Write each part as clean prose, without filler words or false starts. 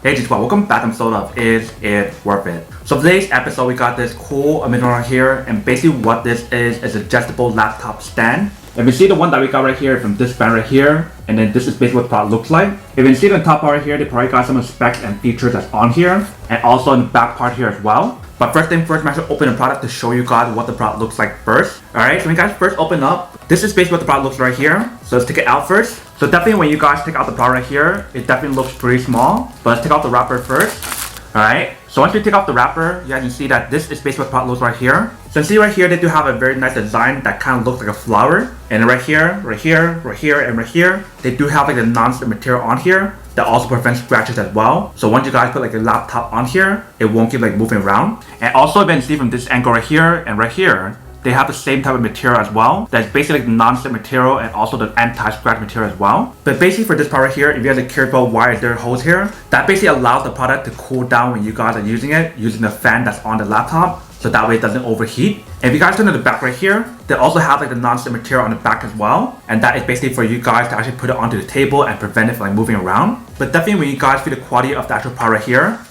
Hey G12, welcome back to episode of Is It Worth It? So for today's episode we got this cool middle right here, and basically what this is adjustable laptop stand. If you see the one that we got right here from this brand right here, and then this is basically what the product looks like. If you see the top part right here, they probably got some of the specs and features that's on here, and also in the back part here as well. But first thing first, I'm actually open the product to show you guys what the product looks like first. Alright, so when you guys first open up, this is basically what the product looks right here. So let's take it out first. So definitely when you guys take out the product right here, it definitely looks pretty small. But let's take out the wrapper first. Alright, so once you take off the wrapper, you guys can see that this is basically what the product looks right here. So you see right here, they do have a very nice design that kind of looks like a flower. And right here, and right here, they do have like a non-slip material on here that also prevents scratches as well. So once you guys put like a laptop on here, it won't keep like moving around. And also, you can see from this angle right here and right here, they have the same type of material as well. That's basically like the non-slip material and also the anti-scratch material as well. But basically for this part right here, if you guys are careful why there are holes here, that basically allows the product to cool down when you guys are using it, using the fan that's on the laptop. So that way it doesn't overheat. And if you guys turn to the back right here, they also have like the non-slip material on the back as well. And that is basically for you guys to actually put it onto the table and prevent it from like moving around. But definitely when you guys feel the quality of the actual part right here,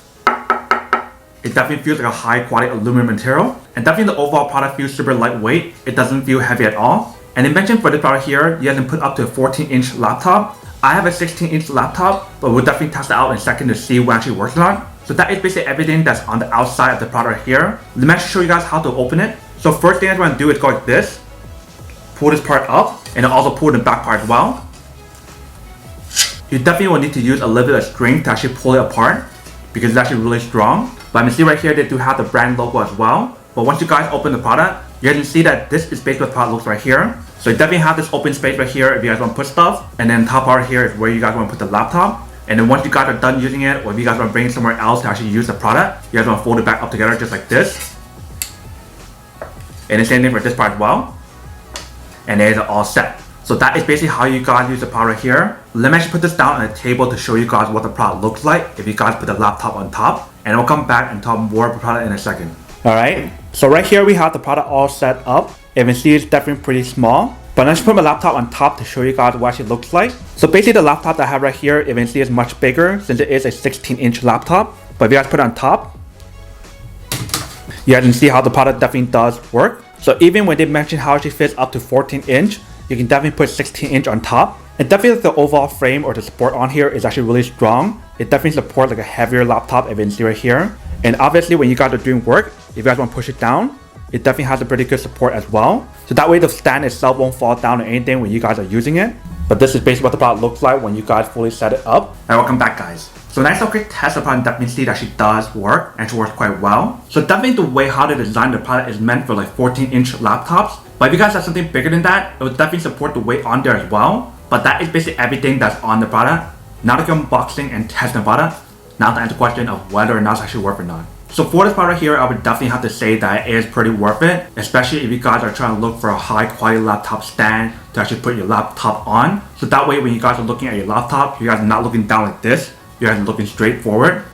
it definitely feels like a high quality aluminum material. And definitely the overall product feels super lightweight. It doesn't feel heavy at all. And they mentioned for this product here, you guys can put up to a 14-inch laptop. I have a 16-inch laptop, but we'll definitely test it out in a second to see what actually works or not. So that is basically everything that's on the outside of the product right here. Let me actually show you guys how to open it. So first thing I want to do is go like this. Pull this part up, and then also pull the back part as well. You definitely will need to use a little bit of strength to actually pull it apart, because it's actually really strong. But you can see right here, they do have the brand logo as well. But once you guys open the product, you guys can see that this is basically what the product looks right here. So you definitely have this open space right here if you guys want to put stuff. And then top part here is where you guys want to put the laptop. And then once you guys are done using it, or if you guys want to bring it somewhere else to actually use the product, you guys want to fold it back up together just like this. And the same thing for this part as well. And there's all set. So that is basically how you guys use the product here. Let me actually put this down on a table to show you guys what the product looks like if you guys put the laptop on top. And we'll come back and talk more about the product in a second. Alright, so right here we have the product all set up. If you see, it's definitely pretty small. But let's put my laptop on top to show you guys what it actually looks like. So basically the laptop that I have right here, if you see, is much bigger since it is a 16-inch laptop. But if you guys put it on top, you guys can see how the product definitely does work. So even when they mention how it actually fits up to 14-inch, you can definitely put 16-inch on top. And definitely the overall frame or the support on here is actually really strong. It definitely supports like a heavier laptop, if you can see right here. And obviously when you guys are doing work, if you guys want to push it down, it definitely has a pretty good support as well. So that way the stand itself won't fall down or anything when you guys are using it. But this is basically what the product looks like when you guys fully set it up. And welcome back guys. So nice little quick test, the product definitely see that actually does work and actually works quite well. So definitely the way how they design the product is meant for like 14-inch laptops. But if you guys have something bigger than that, it will definitely support the weight on there as well. But that is basically everything that's on the product. Now that you're unboxing and testing the product, now to answer the question of whether or not it's actually worth it or not. So for this product here, I would definitely have to say that it is pretty worth it, especially if you guys are trying to look for a high quality laptop stand to actually put your laptop on. So that way when you guys are looking at your laptop, you guys are not looking down like this, you guys are looking straight forward.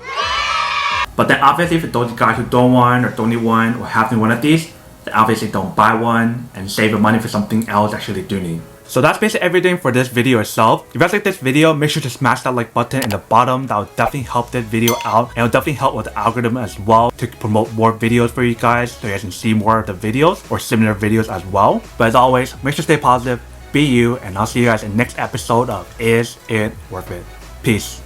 But then obviously for those guys who don't want or don't need one or have one of these, then obviously don't buy one and save your money for something else actually do need. So that's basically everything for this video itself. If you guys like this video, make sure to smash that like button in the bottom. That will definitely help this video out, and it will definitely help with the algorithm as well to promote more videos for you guys so you guys can see more of the videos or similar videos as well. But as always, make sure to stay positive, be you, and I'll see you guys in the next episode of Is It Worth It? Peace.